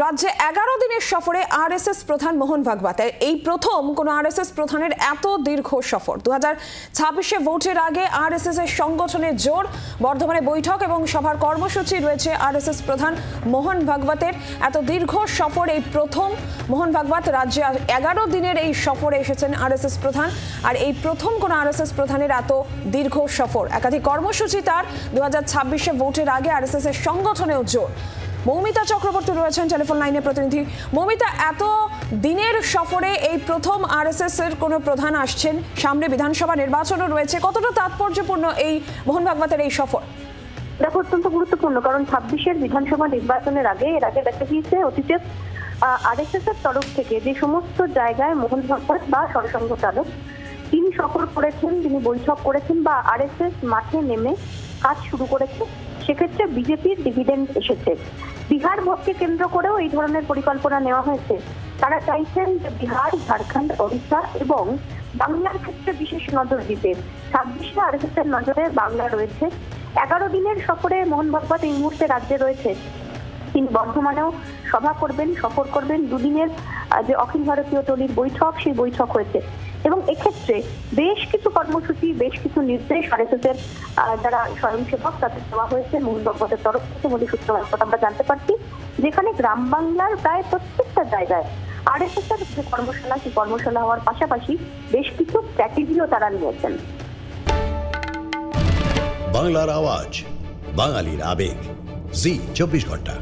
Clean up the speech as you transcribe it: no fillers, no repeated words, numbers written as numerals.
রাজ্যে 11 দিনের সফরে আরএসএস প্রধান মোহন ভাগবতের এই প্রথম কোনো আরএসএস প্রধানের এত দীর্ঘ সফর। 2026-এ ভোটের আগে আরএসএস এর সংগঠনের জোর, বর্ধমানে বৈঠক এবং সভার কর্মসূচি রয়েছে আরএসএস প্রধান মোহন ভাগবতের। এত দীর্ঘ সফর এই প্রথম। মোহন ভাগবত রাজ্যে 11 দিনের এই সফরে এসেছেন আরএসএস প্রধান, আর এই প্রথম কোনো আরএসএস প্রধানের এত দীর্ঘ সফর। একাধিক কর্মসূচি তার। 2026-এ ভোটের আগে আরএসএস এর সংগঠনেও জোর। মৌমিতা চক্রবর্তী রয়েছেন টেলিফোন লাইনে প্রতিনিধি। মৌমিতা, এত দিনের সফরে এই প্রথম আরএসএস এর কোনো প্রধান আসছেন, সামনে বিধানসভা নির্বাচনও রয়েছে, কতটা তাৎপর্যপূর্ণ এই মোহন ভাগবতের এই সফর? দেখো, অত্যন্ত গুরুত্বপূর্ণ, কারণ 26-এর বিধানসভা নির্বাচনের আগে দেখা গিয়েছে অতীতে আরএসএস এর তরফ থেকে যে সমস্ত জায়গায় মোহন ভাগবত বা সরসংঘ চালক তিনি সফর করেছেন, তিনি বৈঠক করেছেন বা আরএসএস মাঠে নেমে কাজ শুরু করেছে, সেক্ষেত্রে বিজেপির ডিভিডেন্ড এসেছে। বিহার ভোটকে কেন্দ্র করেও এই ধরনের পরিকল্পনা নেওয়া হয়েছে। তারা চাইছেন যে বিহার, ঝাড়খণ্ড, ওড়িশা এবং বাংলার ক্ষেত্রে বিশেষ নজর দিতে। 26-এ আরএসএস এর নজরে বাংলা রয়েছে। 11 দিনের সফরে মোহন ভাগবত এই মুহূর্তে রাজ্যে রয়েছে। তিনি বর্ধমানেও সভা করবেন, সফর করবেন। দুদিনের যে অখিল ভারতীয় টলির বৈঠক, সেই বৈঠক হয়েছে এবং এক্ষেত্রে বেশ কিছু কর্মসূচি, বেশ কিছু নির্দেশ আরএসএস এর যারা স্বয়ংসেবক তাদের দেওয়া হয়েছে মোহন ভাগবতের তরফ থেকে বলে সূত্র মারফত আমরা জানতে পারছি, যেখানে গ্রাম বাংলার প্রায় প্রত্যেকটা জায়গায় আরএসএস এর যে কর্মশালা, সেই কর্মশালা হওয়ার পাশাপাশি বেশ কিছু স্ট্র্যাটেজিও তারা নিয়েছেন। বাংলার আওয়াজ, বাঙালির আবেগ, জি 24 ঘন্টা।